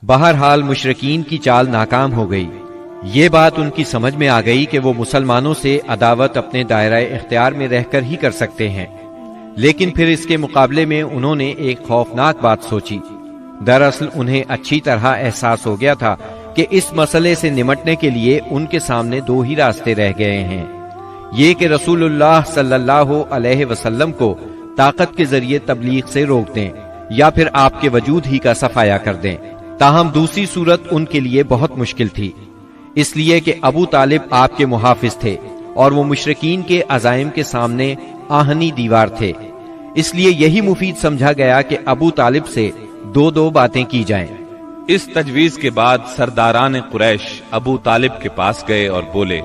بہرحال مشرکین کی چال ناکام ہو گئی۔ یہ بات ان کی سمجھ میں آ گئی کہ وہ مسلمانوں سے عداوت اپنے دائرہ اختیار میں رہ کر ہی کر سکتے ہیں، لیکن پھر اس کے مقابلے میں انہوں نے ایک خوفناک بات سوچی۔ دراصل انہیں اچھی طرح احساس ہو گیا تھا کہ اس مسئلے سے نمٹنے کے لیے ان کے سامنے دو ہی راستے رہ گئے ہیں، یہ کہ رسول اللہ صلی اللہ علیہ وسلم کو طاقت کے ذریعے تبلیغ سے روک دیں یا پھر آپ کے وجود ہی کا صفایا کر دیں۔ تاہم دوسری صورت ان کے لیے بہت مشکل تھی، اس لیے کہ ابو طالب آپ کے محافظ تھے اور وہ مشرکین کے عزائم کے سامنے آہنی دیوار تھے۔ اس لیے یہی مفید سمجھا گیا کہ ابو طالب سے دو باتیں کی جائیں۔ اس تجویز کے بعد سرداران قریش ابو طالب کے پاس گئے اور بولے،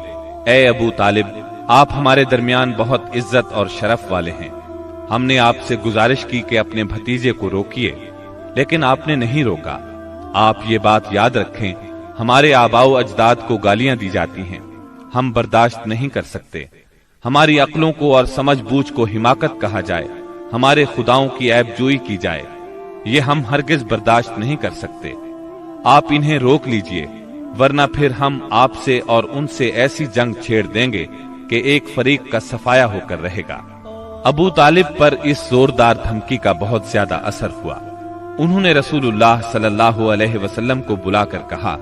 اے ابو طالب، آپ ہمارے درمیان بہت عزت اور شرف والے ہیں۔ ہم نے آپ سے گزارش کی کہ اپنے بھتیجے کو روکیے، لیکن آپ نے نہیں روکا۔ آپ یہ بات یاد رکھیں، ہمارے آباء و اجداد کو گالیاں دی جاتی ہیں، ہم برداشت نہیں کر سکتے۔ ہماری عقلوں کو اور سمجھ بوجھ کو حماقت کہا جائے، ہمارے خداؤں کی عیب جوئی کی جائے، یہ ہم ہرگز برداشت نہیں کر سکتے۔ آپ انہیں روک لیجئے، ورنہ پھر ہم آپ سے اور ان سے ایسی جنگ چھیڑ دیں گے کہ ایک فریق کا صفایا ہو کر رہے گا۔ ابو طالب پر اس زوردار دھمکی کا بہت زیادہ اثر ہوا۔ انہوں نے رسول اللہ صلی اللہ علیہ وسلم کو بلا کر کہا،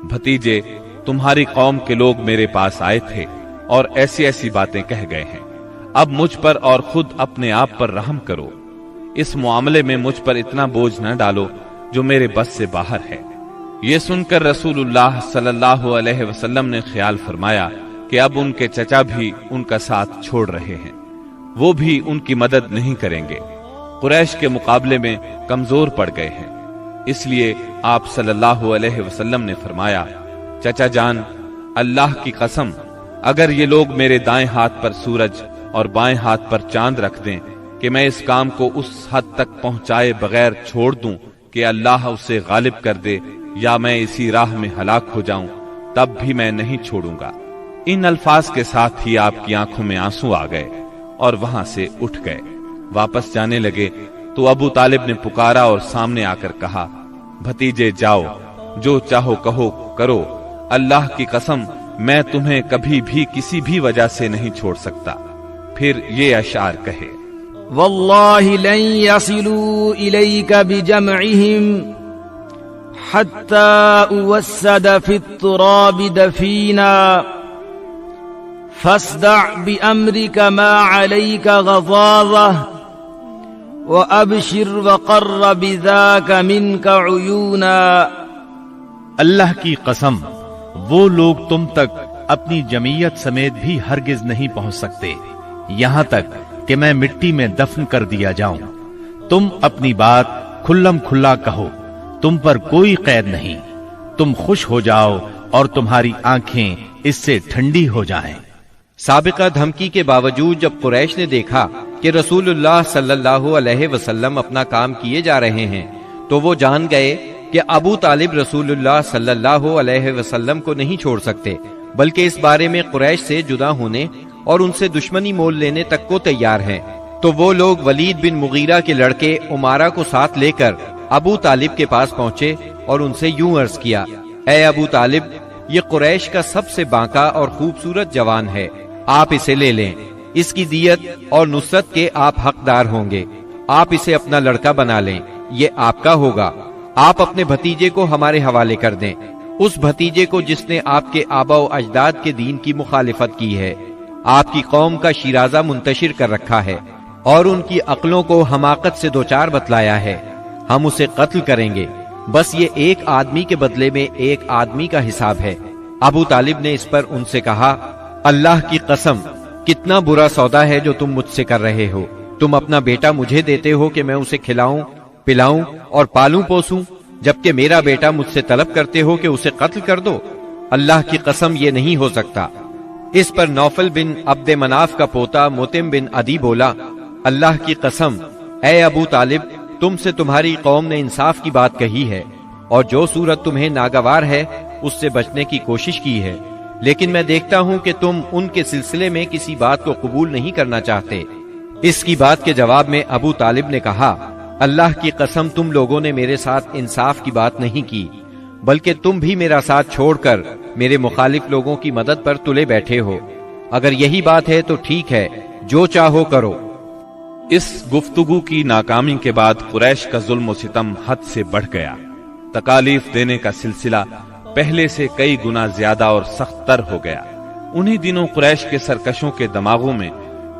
بھتیجے، تمہاری قوم کے لوگ میرے پاس آئے تھے اور ایسی ایسی باتیں کہہ گئے ہیں، اب مجھ پر اور خود اپنے آپ پر رحم کرو۔ اس معاملے میں مجھ پر اتنا بوجھ نہ ڈالو جو میرے بس سے باہر ہے۔ یہ سن کر رسول اللہ صلی اللہ علیہ وسلم نے خیال فرمایا کہ اب ان کے چچا بھی ان کا ساتھ چھوڑ رہے ہیں، وہ بھی ان کی مدد نہیں کریں گے، قریش کے مقابلے میں کمزور پڑ گئے ہیں۔ اس لیے آپ صلی اللہ علیہ وسلم نے فرمایا، چچا جان، اللہ کی قسم، اگر یہ لوگ میرے دائیں ہاتھ پر سورج اور بائیں ہاتھ پر چاند رکھ دیں کہ میں اس کام کو اس حد تک پہنچائے بغیر چھوڑ دوں کہ اللہ اسے غالب کر دے یا میں اسی راہ میں ہلاک ہو جاؤں، تب بھی میں نہیں چھوڑوں گا۔ ان الفاظ کے ساتھ ہی آپ کی آنکھوں میں آنسو آ گئے اور وہاں سے اٹھ گئے۔ واپس جانے لگے تو ابو طالب نے پکارا اور سامنے آ کر کہا، بھتیجے جاؤ، جو چاہو کہو کرو، اللہ کی قسم میں تمہیں کبھی بھی کسی بھی وجہ سے نہیں چھوڑ سکتا۔ پھر یہ اشعار کہے، واللہ لن يصلوا إليك بجمعهم حتى أوسد في التراب دفينا فاصدع بأمرك ما عليك غضاضة وأبشر وقر بذاك منك عيونا۔ اللہ کی قسم، وہ لوگ تم تک اپنی جمعیت سمیت بھی ہرگز نہیں پہنچ سکتے یہاں تک کہ میں مٹی میں دفن کر دیا جاؤں۔ تم اپنی بات کھلم کھلا کہو، تم پر کوئی قید نہیں، تم خوش ہو جاؤ اور تمہاری آنکھیں اس سے ٹھنڈی ہو جائیں۔ سابقہ دھمکی کے باوجود جب قریش نے دیکھا کہ رسول اللہ صلی اللہ علیہ وسلم اپنا کام کیے جا رہے ہیں تو وہ جان گئے کہ ابو طالب رسول اللہ صلی اللہ علیہ وسلم کو نہیں چھوڑ سکتے، بلکہ اس بارے میں قریش سے جدا ہونے اور ان سے دشمنی مول لینے تک کو تیار ہیں۔ تو وہ لوگ ولید بن مغیرہ کے لڑکے عمارہ کو ساتھ لے کر ابو طالب کے پاس پہنچے اور ان سے یوں عرض کیا، اے ابو طالب، یہ قریش کا سب سے بانکا اور خوبصورت جوان ہے، آپ اسے لے لیں، اس کی دیت اور نصرت کے آپ حقدار ہوں گے، آپ اسے اپنا لڑکا بنا لیں، یہ آپ کا ہوگا۔ آپ اپنے بھتیجے کو ہمارے حوالے کر دیں، اس بھتیجے کو جس نے آپ کے آباء و اجداد کے دین کی مخالفت کی ہے، آپ کی قوم کا شیرازہ منتشر کر رکھا ہے اور ان کی عقلوں کو حماقت سے دوچار بتلایا ہے، ہم اسے قتل کریں گے، بس یہ ایک آدمی کے بدلے میں ایک آدمی کا حساب ہے۔ ابو طالب نے اس پر ان سے کہا، اللہ کی قسم، کتنا برا سودا ہے جو تم مجھ سے کر رہے ہو، تم اپنا بیٹا مجھے دیتے ہو کہ میں اسے کھلاؤں پلاؤں اور پالوں پوسوں، جبکہ میرا بیٹا مجھ سے طلب کرتے ہو کہ اسے قتل کر دو، اللہ کی قسم یہ نہیں ہو سکتا۔ اس پر نوفل بن عبد مناف کا پوتا متم بن عدی بولا، اللہ کی قسم، اے ابو طالب، تم سے تمہاری قوم نے انصاف کی بات کہی ہے اور جو صورت تمہیں ناگوار ہے اس سے بچنے کی کوشش کی ہے، لیکن میں دیکھتا ہوں کہ تم ان کے سلسلے میں کسی بات کو قبول نہیں کرنا چاہتے۔ اس کی بات کے جواب میں ابو طالب نے کہا، اللہ کی قسم تم لوگوں نے میرے ساتھ انصاف کی بات نہیں کی، بلکہ تم بھی میرا ساتھ چھوڑ کر میرے مخالف لوگوں کی مدد پر تلے بیٹھے ہو۔ اگر یہی بات ہے تو ٹھیک ہے، جو چاہو کرو۔ اس گفتگو کی ناکامی کے بعد قریش کا ظلم و ستم حد سے بڑھ گیا۔ تکالیف دینے کا سلسلہ پہلے سے کئی گنا زیادہ اور سخت تر ہو گیا۔ انہی دنوں قریش کے سرکشوں کے دماغوں میں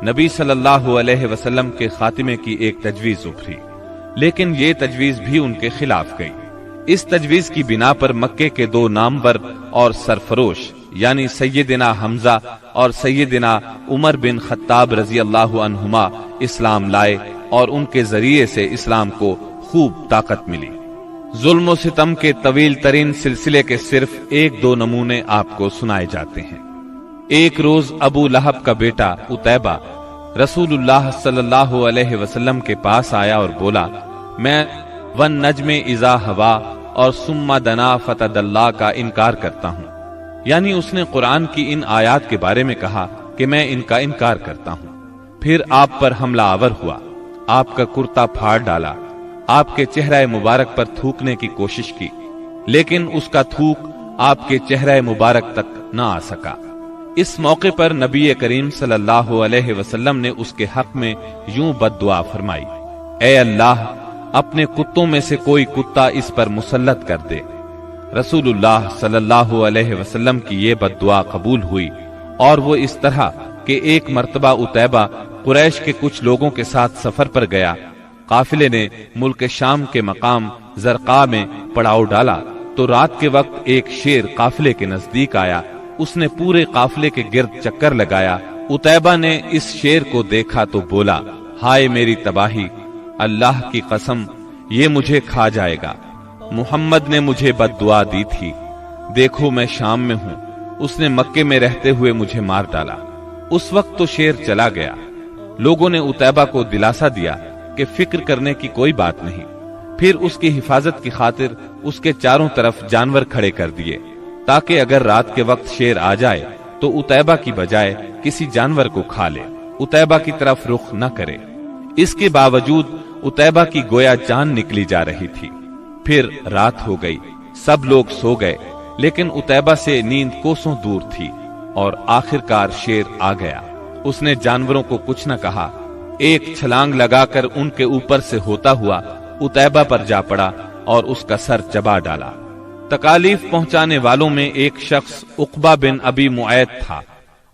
نبی صلی اللہ علیہ وسلم کے خاتمے کی ایک تجویز ابھری، لیکن یہ تجویز بھی ان کے خلاف گئی۔ اس تجویز کی بنا پر مکے کے دو نامور اور سرفروش یعنی سیدنا حمزہ اور سیدنا عمر بن خطاب رضی اللہ عنہما اسلام لائے اور ان کے ذریعے سے اسلام کو خوب طاقت ملی۔ ظلم و ستم کے طویل ترین سلسلے کے صرف ایک دو نمونے آپ کو سنائے جاتے ہیں۔ ایک روز ابو لہب کا بیٹا عتیبہ رسول اللہ صلی اللہ علیہ وسلم کے پاس آیا اور بولا، میں والنجم اذا ہوا اور ثم دنا فتدلی کا انکار کرتا ہوں، یعنی اس نے قرآن کی ان آیات کے بارے میں کہا کہ میں ان کا انکار کرتا ہوں۔ پھر آپ پر حملہ آور ہوا، آپ کا کرتا پھاڑ ڈالا، آپ کے چہرہ مبارک پر تھوکنے کی کوشش کی، لیکن اس کا تھوک آپ کے چہرہ مبارک تک نہ آ سکا۔ اس موقع پر نبی کریم صلی اللہ علیہ وسلم نے اس کے حق میں یوں بد دعا فرمائی، اے اللہ اپنے کتوں میں سے کوئی کتا اس پر مسلط کر دے۔ رسول اللہ صلی اللہ علیہ وسلم کی یہ بد دعا قبول ہوئی، اور وہ اس طرح کہ ایک مرتبہ عتیبہ قریش کے کچھ لوگوں کے ساتھ سفر پر گیا۔ قافلے نے ملک شام کے مقام زرقاء میں پڑاؤ ڈالا تو رات کے وقت ایک شیر قافلے کے نزدیک آیا۔ اس نے پورے قافلے کے گرد چکر لگایا۔ عتیبہ نے اس شیر کو دیکھا تو بولا، ہائے میری تباہی، اللہ کی قسم یہ مجھے کھا جائے گا۔ محمد نے مجھے بد دعا دی تھی، دیکھو میں شام میں ہوں، اس نے مکے میں رہتے ہوئے مجھے مار ڈالا۔ اس وقت تو شیر چلا گیا۔ لوگوں نے عتیبہ کو دلاسا دیا کہ فکر کرنے کی کوئی بات نہیں۔ پھر اس کی حفاظت کی خاطر اس کے چاروں طرف جانور کھڑے کر دیے، تاکہ اگر رات کے وقت شیر آ جائے تو عتیبہ کی بجائے کسی جانور کو کھا لے، عتیبہ کی طرف رخ نہ کرے۔ اس کے باوجود عتیبہ کی گویا جان نکلی جا رہی تھی۔ پھر رات ہو گئی، سب لوگ سو گئے، لیکن عتیبہ سے نیند کوسوں دور تھی، اور آخرکار شیر آ گیا۔ اس نے جانوروں کو کچھ نہ کہا، ایک چھلانگ لگا کر ان کے اوپر سے ہوتا ہوا عتیبہ پر جا پڑا اور اس کا سر چبا ڈالا۔ تکالیف پہنچانے والوں میں ایک شخص عقبہ بن ابی معیط تھا۔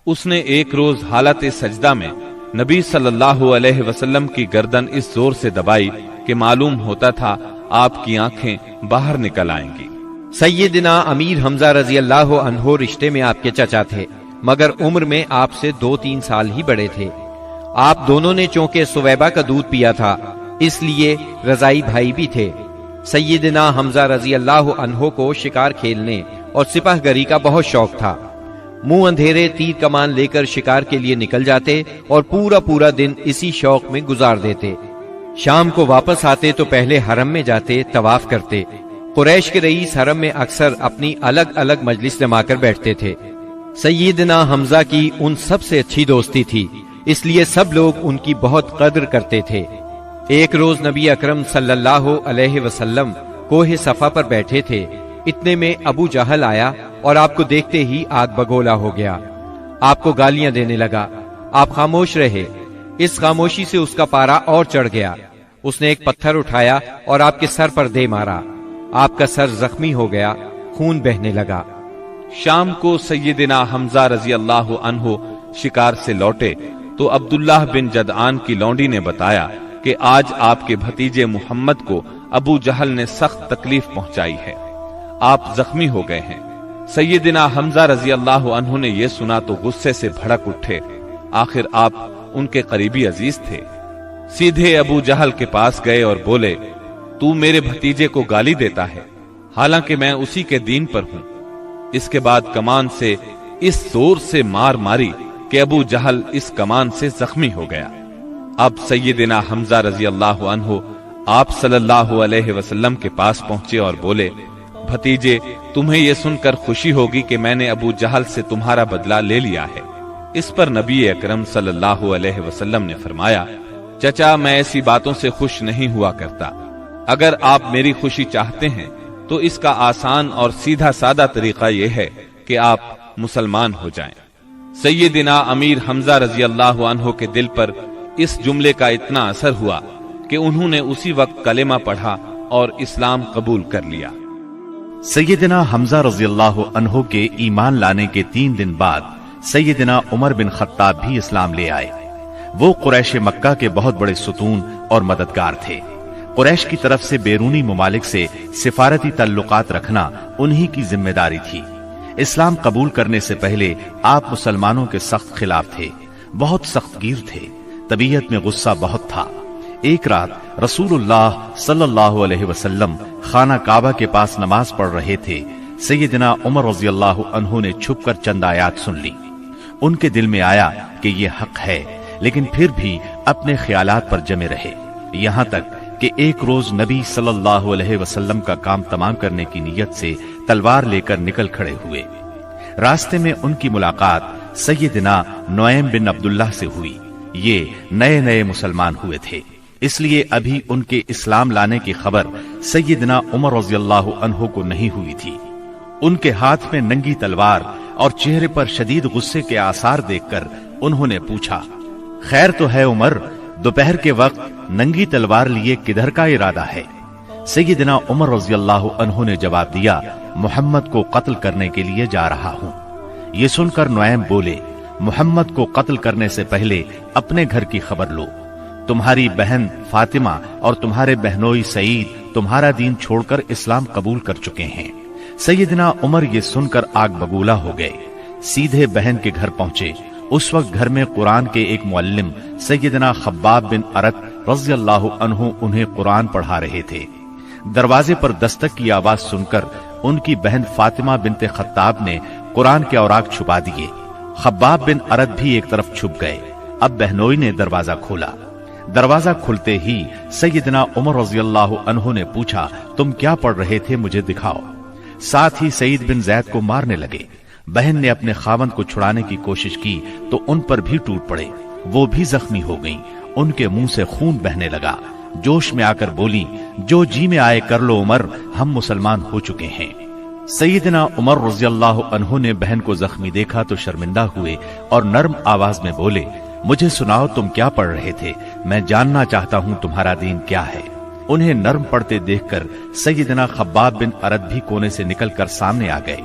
اس نے ایک روز حالت سجدہ میں نبی صلی اللہ علیہ وسلم کی گردن اس زور سے دبائی کہ معلوم ہوتا تھا آپ کی آنکھیں باہر نکل آئیں گی۔ سیدنا امیر حمزہ رضی اللہ عنہ رشتے میں آپ کے چچا تھے، مگر عمر میں آپ سے 2-3 سال ہی بڑے تھے۔ آپ دونوں نے چونکہ سویبہ کا دودھ پیا تھا، اس لیے رضائی بھائی بھی تھے۔ سیدنا حمزہ رضی اللہ عنہ کو شکار کھیلنے اور سپاہ گری کا بہت شوق تھا۔ منہ اندھیرے تیر کمان لے کر شکار کے لیے نکل جاتے اور پورا دن اسی شوق میں گزار دیتے۔ شام کو واپس آتے تو پہلے حرم میں جاتے، طواف کرتے۔ قریش کے رئیس حرم میں اکثر اپنی الگ الگ مجلس جما کر بیٹھتے تھے۔ سیدنا حمزہ کی ان سب سے اچھی دوستی تھی، اس لیے سب لوگ ان کی بہت قدر کرتے تھے۔ ایک روز نبی اکرم صلی اللہ علیہ وسلم کوہ صفا پر بیٹھے تھے، اتنے میں ابو جہل آیا اور آپ کو دیکھتے ہی آگ بگولا ہو گیا۔ آپ کو گالیاں دینے لگا، آپ خاموش رہے۔ اس خاموشی سے اس کا پارا اور چڑھ گیا۔ اس نے ایک پتھر اٹھایا اور آپ کے سر پر دے مارا۔ آپ کا سر زخمی ہو گیا، خون بہنے لگا۔ شام کو سیدنا حمزہ رضی اللہ عنہ شکار سے لوٹے تو عبداللہ بن جدعان کی لونڈی نے بتایا کہ آج آپ کے بھتیجے محمد کو ابو جہل نے سخت تکلیف پہنچائی ہے، آپ زخمی ہو گئے ہیں۔ سیدنا حمزہ رضی اللہ عنہ نے یہ سنا تو غصے سے بھڑک اٹھے، آخر آپ ان کے قریبی عزیز تھے۔ سیدھے ابو جہل کے پاس گئے اور بولے، تو میرے بھتیجے کو گالی دیتا ہے، حالانکہ میں اسی کے دین پر ہوں۔ اس کے بعد کمان سے اس زور سے مار ماری کہ ابو جہل اس کمان سے زخمی ہو گیا۔ اب سیدنا حمزہ رضی اللہ عنہ آپ صلی اللہ علیہ وسلم کے پاس پہنچے اور بولے، بھتیجے تمہیں یہ سن کر خوشی ہوگی کہ میں نے ابو جہل سے تمہارا بدلہ لے لیا ہے۔ اس پر نبی اکرم صلی اللہ علیہ وسلم نے فرمایا، چچا میں ایسی باتوں سے خوش نہیں ہوا کرتا، اگر آپ میری خوشی چاہتے ہیں تو اس کا آسان اور سیدھا سادہ طریقہ یہ ہے کہ آپ مسلمان ہو جائیں۔ سیدنا امیر حمزہ رضی اللہ عنہ کے دل پر اس جملے کا اتنا اثر ہوا کہ انہوں نے اسی وقت کلمہ پڑھا اور اسلام قبول کر لیا۔ سیدنا حمزہ رضی اللہ عنہ کے ایمان لانے کے 3 دن بعد سیدنا عمر بن خطاب بھی اسلام لے آئے۔ وہ قریش مکہ کے بہت بڑے ستون اور مددگار تھے۔ قریش کی طرف سے بیرونی ممالک سے سفارتی تعلقات رکھنا انہی کی ذمہ داری تھی۔ اسلام قبول کرنے سے پہلے آپ مسلمانوں کے سخت خلاف تھے، بہت سخت گیر تھے، طبیعت میں غصہ بہت تھا۔ ایک رات رسول اللہ صلی اللہ علیہ وسلم خانہ کعبہ کے پاس نماز پڑھ رہے تھے۔ سیدنا عمر رضی اللہ عنہ نے چھپ کر چند آیات سن لی۔ ان کے دل میں آیا کہ یہ حق ہے، لیکن پھر بھی اپنے خیالات پر جمے رہے، یہاں تک کہ ایک روز نبی صلی اللہ علیہ وسلم کا کام تمام کرنے کی نیت سے تلوار لے کر نکل کھڑے ہوئے۔ راستے میں ان کی ملاقات سیدنا نعیم بن عبداللہ سے ہوئی۔ یہ نئے نئے مسلمان ہوئے تھے، اس لیے ابھی ان کے اسلام لانے کی خبر سیدنا عمر رضی اللہ عنہ کو نہیں ہوئی تھی۔ ان کے ہاتھ میں ننگی تلوار اور چہرے پر شدید غصے کے آثار دیکھ کر انہوں نے پوچھا، خیر تو ہے عمر، دوپہر کے وقت ننگی تلوار لیے کدھر کا ارادہ ہے؟ سیدنا عمر رضی اللہ عنہ نے جواب دیا، محمد کو قتل کرنے کے لیے جا رہا ہوں۔ یہ سن کر نعیم بولے، محمد کو قتل کرنے سے پہلے اپنے گھر کی خبر لو۔ تمہاری بہن فاطمہ اور تمہارے بہنوئی سعید تمہارا دین چھوڑ کر اسلام قبول کر چکے ہیں۔ سیدنا عمر یہ سن کر آگ بگولا ہو گئے، سیدھے بہن کے گھر پہنچے۔ اس وقت گھر میں قرآن کے ایک معلم سیدنا خباب بن ارت رضی اللہ عنہ انہیں قرآن پڑھا رہے تھے۔ دروازے پر دستک کی آواز سن کر ان کی بہن فاطمہ بنت خطاب نے قرآن کے اوراق چھپا دیے۔ خباب بن ارت بھی ایک طرف چھپ گئے۔ اب بہنوئی نے دروازہ کھولا۔ دروازہ کھلتے ہی سیدنا عمر رضی اللہ عنہ نے پوچھا، تم کیا پڑھ رہے تھے، مجھے دکھاؤ۔ ساتھ ہی سعید بن زید کو مارنے لگے۔ بہن نے اپنے خاوند کو چھڑانے کی کوشش کی تو ان پر بھی ٹوٹ پڑے، وہ بھی زخمی ہو گئیں۔ ان کے منہ سے خون بہنے لگا۔ جوش میں آ کر بولی، جو جی میں آئے کر لو عمر، ہم مسلمان ہو چکے ہیں۔ سیدنا عمر رضی اللہ عنہ نے بہن کو زخمی دیکھا تو شرمندہ ہوئے اور نرم آواز میں بولے، مجھے سناؤ تم کیا پڑھ رہے تھے، میں جاننا چاہتا ہوں تمہارا دین کیا ہے۔ انہیں نرم پڑھتے دیکھ کر سیدنا خباب بن ارت بھی کونے سے نکل کر سامنے آ گئے۔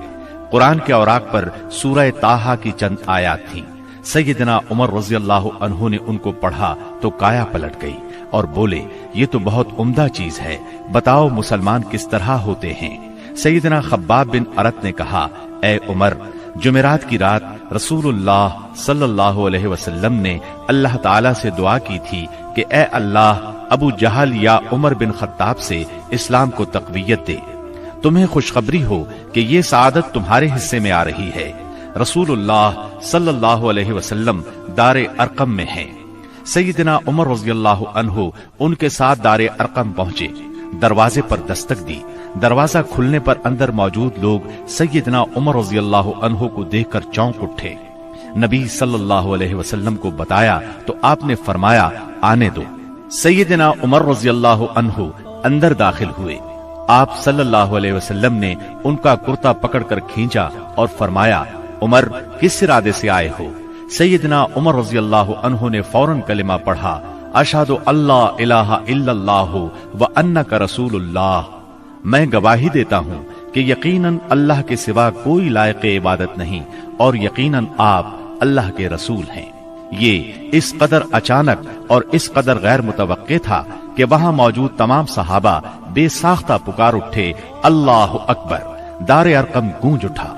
قرآن کے اوراق پر سورہ طٰہٰ کی چند آیات تھیں۔ سیدنا عمر رضی اللہ عنہ نے ان کو پڑھا تو کایا پلٹ گئی اور بولے، یہ تو بہت عمدہ چیز ہے، بتاؤ مسلمان کس طرح ہوتے ہیں۔ سیدنا خباب بن ارت نے کہا، اے عمر، جمعرات کی رات رسول اللہ صلی اللہ علیہ وسلم نے اللہ تعالیٰ سے دعا کی تھی کہ اے اللہ، ابو جہل یا عمر بن خطاب سے اسلام کو تقویت دے۔ تمہیں خوشخبری ہو کہ یہ سعادت تمہارے حصے میں آ رہی ہے۔ رسول اللہ صلی اللہ علیہ وسلم دار ارقم میں ہیں۔ سیدنا عمر رضی اللہ عنہ ان کے ساتھ دار ارقم پہنچے، دروازے پر دستک دی۔ دروازہ کھلنے پر اندر موجود لوگ سیدنا عمر رضی اللہ عنہ کو دیکھ کر چونک اٹھے۔ نبی صلی اللہ علیہ وسلم کو بتایا تو آپ نے فرمایا، آنے دو۔ سیدنا عمر رضی اللہ عنہ اندر داخل ہوئے۔ آپ صلی اللہ علیہ وسلم نے ان کا کرتا پکڑ کر کھینچا اور فرمایا، عمر، کس ارادے سے آئے ہو؟ سیدنا عمر رضی اللہ عنہ نے فوراً کلمہ پڑھا، اشہد اللہ الہ الا اللہ وانک رسول اللہ، میں گواہی دیتا ہوں کہ یقیناً اللہ کے سوا کوئی لائق عبادت نہیں اور یقیناً آپ اللہ کے رسول ہیں۔ یہ اس قدر اچانک اور اس قدر غیر متوقع تھا کہ وہاں موجود تمام صحابہ بے ساختہ پکار اٹھے، اللہ اکبر۔ دار ارقم گونج اٹھا۔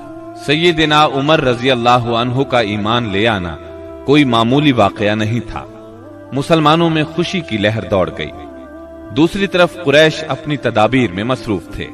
سیدنا عمر رضی اللہ عنہ کا ایمان لے آنا کوئی معمولی واقعہ نہیں تھا۔ مسلمانوں میں خوشی کی لہر دوڑ گئی۔ دوسری طرف قریش اپنی تدابیر میں مصروف تھے۔